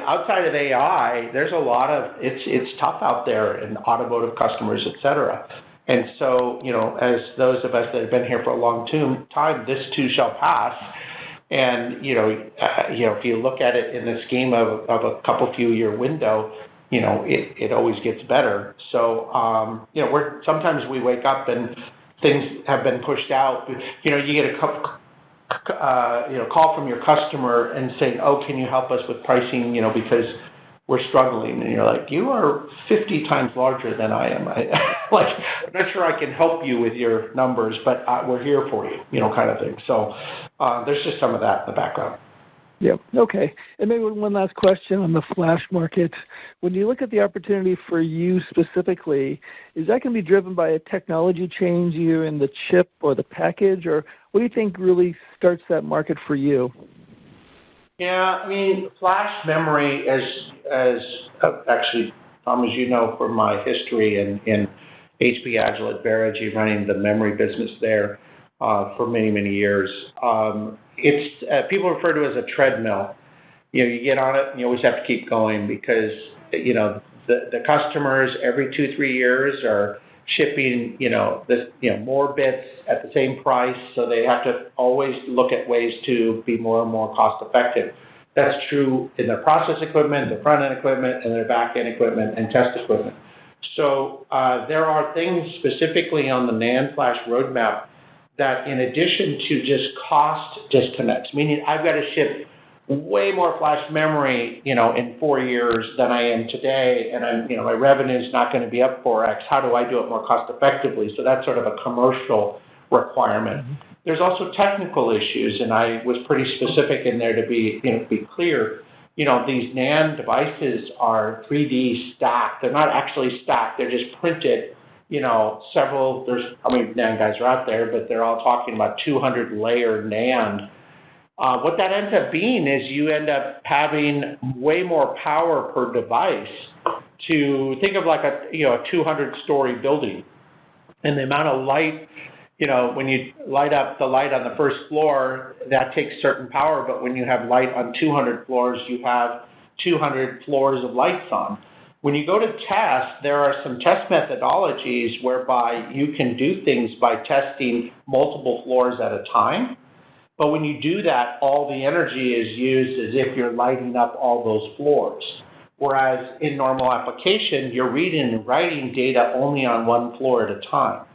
Outside of AI, there's a lot of, it's tough out there in automotive customers, et cetera. And so, as those of us that have been here for a long time, this too shall pass. And, if you look at it in the scheme of a few year window, it always gets better. So, sometimes we wake up and things have been pushed out. You get a call from your customer and saying, "Oh, can you help us with pricing?" Because we're struggling. And you're like, you are 50 times larger than I am. I'm not sure I can help you with your numbers, but we're here for you, kind of thing. So there's just some of that in the background. Yep. Okay. And maybe one last question on the flash market. When you look at the opportunity for you specifically, is that going to be driven by a technology change either in the chip or the package, or what do you think really starts that market for you? Yeah, I mean, flash memory, as actually, Tom, as you know from my history in HP Agile at Verigy, running the memory business there for many, many years, it's people refer to it as a treadmill. You get on it and you always have to keep going because the customers every 2-3 years are shipping more bits at the same price, so they have to always look at ways to be more and more cost effective. That's true in their process equipment, their front end equipment, and their back end equipment and test equipment. So there are things specifically on the NAND flash roadmap that, in addition to just cost disconnects, meaning I've got to ship way more flash memory, in 4 years than I am today, and my revenue is not going to be up 4x. How do I do it more cost effectively? So that's sort of a commercial requirement. Mm-hmm. There's also technical issues, and I was pretty specific in there to be clear. These NAND devices are 3D stacked. They're not actually stacked. They're just printed. There's how many NAND guys are out there, but they're all talking about 200-layer NAND. What that ends up being is you end up having way more power per device to think of like a 200-story building. And the amount of light, when you light up the light on the first floor, that takes certain power. But when you have light on 200 floors, you have 200 floors of lights on. When you go to test, there are some test methodologies whereby you can do things by testing multiple floors at a time. But when you do that, all the energy is used as if you're lighting up all those floors. Whereas in normal application, you're reading and writing data only on one floor at a time.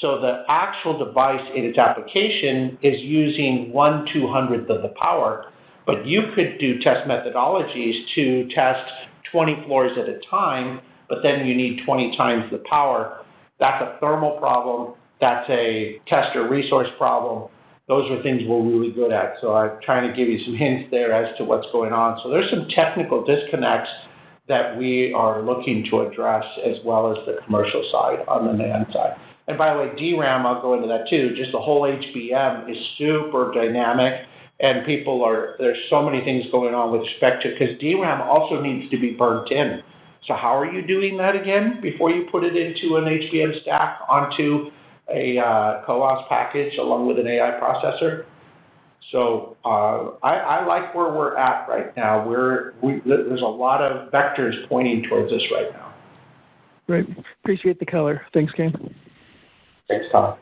So the actual device in its application is using 1/200th of the power, but you could do test methodologies to test 20 floors at a time, but then you need 20 times the power. That's a thermal problem. That's a tester resource problem. Those are things we're really good at. So I'm trying to give you some hints there as to what's going on. So there's some technical disconnects that we are looking to address, as well as the commercial side on the NAND side. And by the way, DRAM, I'll go into that too. Just the whole HBM is super dynamic, and there's so many things going on with respect to, because DRAM also needs to be burnt in. So how are you doing that again before you put it into an HBM stack onto a CoWoS package along with an AI processor? So I like where we're at right now. There's a lot of vectors pointing towards this right now. Great. Appreciate the color. Thanks, Ken. Thanks, Tom.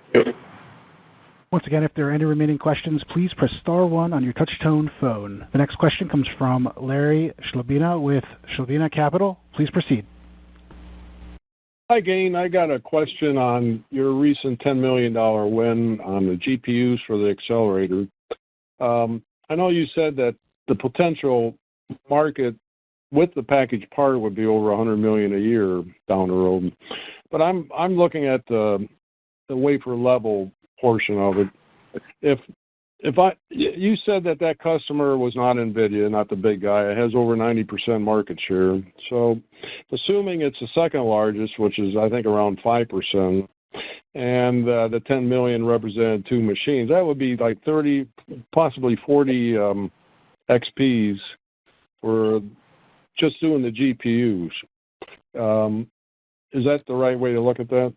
Once again, if there are any remaining questions, please press star 1 on your touch-tone phone. The next question comes from Larry Schlabina with Schlabina Capital. Please proceed. Hi, Gain. I got a question on your recent $10 million win on the GPUs for the accelerator. I know you said that the potential market with the packaged part would be over $100 million a year down the road, but I'm looking at the wafer level portion of it. You said that customer was not NVIDIA, not the big guy. It has over 90% market share. So assuming it's the second largest, which is I think around 5%, and the 10 million represented 2 machines, that would be like 30, possibly 40 XPs for just doing the GPUs. Is that the right way to look at that?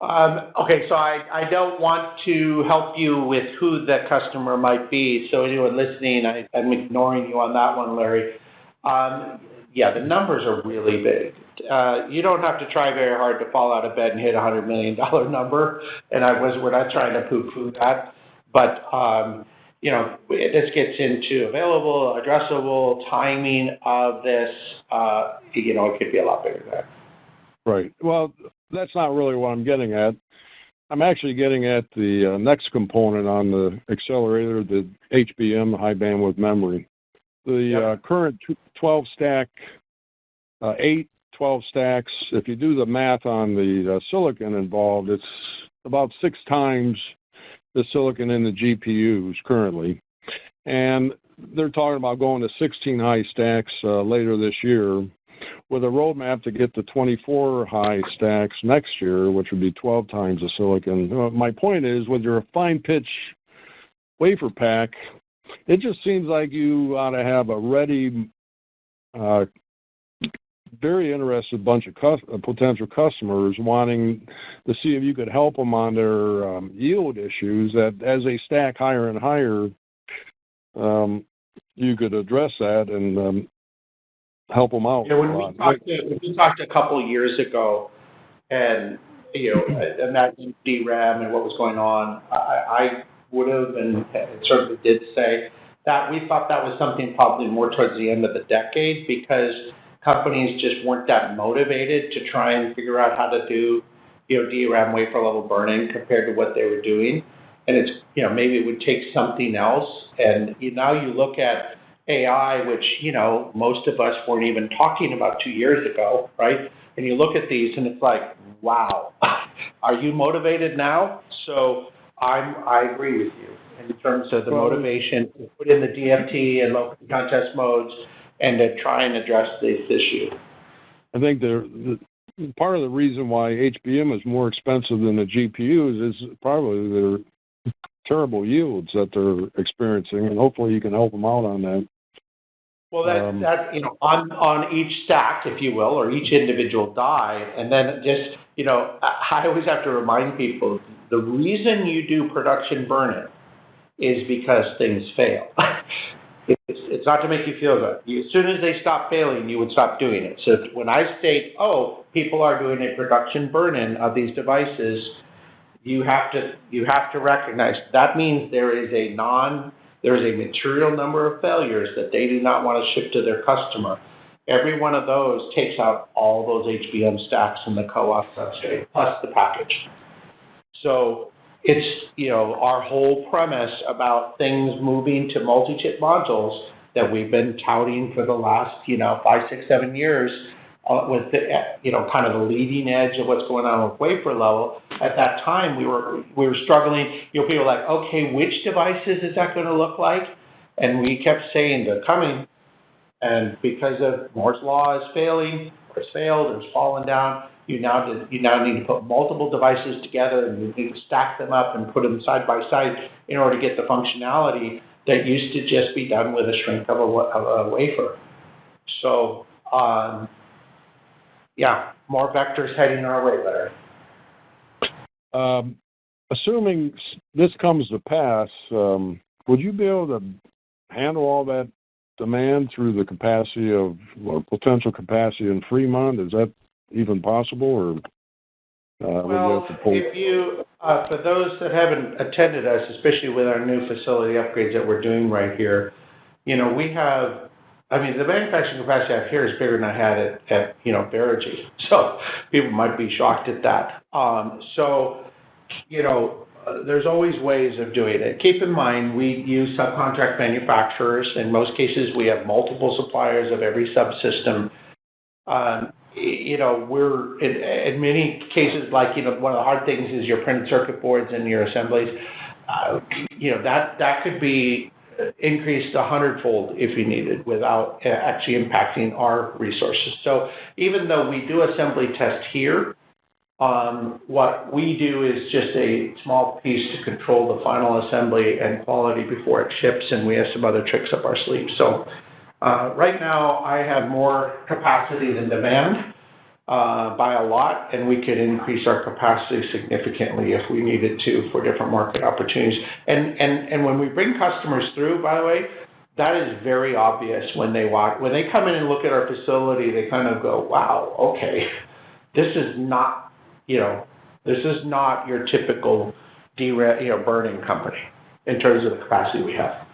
Okay, so I don't want to help you with who the customer might be. So anyone listening, I'm ignoring you on that one, Larry. Yeah, the numbers are really big. You don't have to try very hard to fall out of bed and hit $100 million number, and we're not trying to poo-poo that. But, this gets into available, addressable, timing of this. It could be a lot bigger than that. Right. Well, that's not really what I'm getting at. I'm actually getting at the next component on the accelerator, the HBM, high bandwidth memory. The current 12 stack, 8 12 stacks, if you do the math on the silicon involved, it's about 6 times the silicon in the GPUs currently. And they're talking about going to 16 high stacks later this year, with a roadmap to get to 24 high stacks next year, which would be 12 times the silicon. My point is, with your fine pitch WaferPak, it just seems like you ought to have a ready, very interested bunch of potential customers wanting to see if you could help them on their yield issues, that as they stack higher and higher, you could address that and help them out. When we talked a couple of years ago, and imagine DRAM and what was going on, I would have and certainly did say that we thought that was something probably more towards the end of the decade, because companies just weren't that motivated to try and figure out how to do DRAM wafer level burn-in compared to what they were doing. And it's maybe it would take something else. And now you look at AI, which most of us weren't even talking about 2 years ago, right? And you look at these and it's like, wow, are you motivated now? So I agree with you in terms of the motivation to put in the DFT and local contest modes and to try and address this issue. I think the part of the reason why HBM is more expensive than the GPUs is probably their terrible yields that they're experiencing, and hopefully you can help them out on that. Well, on each stack, if you will, or each individual die, and then just I always have to remind people the reason you do production burn-in is because things fail. It's not to make you feel good. As soon as they stop failing, you would stop doing it. So when I state, people are doing a production burn-in of these devices, you have to recognize that means there is a material number of failures that they do not want to ship to their customer. Every one of those takes out all those HBM stacks in the co-op substrate, plus the package. So it's, our whole premise about things moving to multi-chip modules that we've been touting for the last, 5, 6, 7 years, with the, kind of the leading edge of what's going on with wafer level. At that time, we were struggling. People were like, okay, which devices is that going to look like? And we kept saying they're coming. And because of Moore's law is failing, or it's failed, or it's fallen down, you now need to put multiple devices together, and you need to stack them up and put them side by side in order to get the functionality that used to just be done with a shrink of a wafer. So, more vectors heading our way there. Assuming this comes to pass, would you be able to handle all that demand through the capacity of, or potential capacity in Fremont? Is that even possible, or well, if you for those that haven't attended us, especially with our new facility upgrades that we're doing right here, we have. I mean, the manufacturing capacity I have here is bigger than I had at Verigy. So people might be shocked at that. There's always ways of doing it. Keep in mind, we use subcontract manufacturers. In most cases, we have multiple suppliers of every subsystem. We're in many cases, like, one of the hard things is your printed circuit boards and your assemblies. That could be increased 100-fold if you needed without actually impacting our resources. So even though we do assembly test here, what we do is just a small piece to control the final assembly and quality before it ships, and we have some other tricks up our sleeve. So right now I have more capacity than demand by a lot, and we could increase our capacity significantly if we needed to for different market opportunities. And when we bring customers through, by the way, that is very obvious when they come in and look at our facility. They kind of go, "Wow, okay, this is not your typical DRAM burning company in terms of the capacity we have."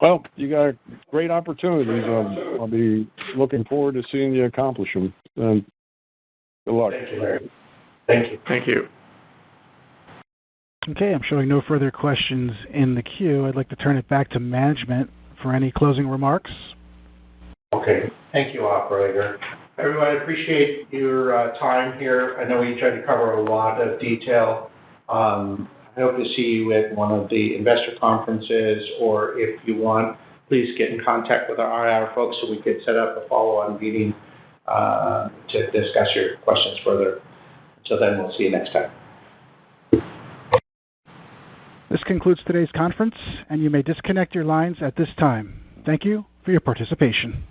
Well, you got great opportunities. I'll be looking forward to seeing you accomplish them. And good luck. Thank you, Larry. Thank you. Thank you. Okay, I'm showing no further questions in the queue. I'd like to turn it back to management for any closing remarks. Okay, thank you, operator. Everyone, I appreciate your time here. I know we tried to cover a lot of detail. I hope to see you at one of the investor conferences, or if you want, please get in contact with our IR folks so we could set up a follow-on meeting to discuss your questions further. So then we'll see you next time. This concludes today's conference, and you may disconnect your lines at this time. Thank you for your participation.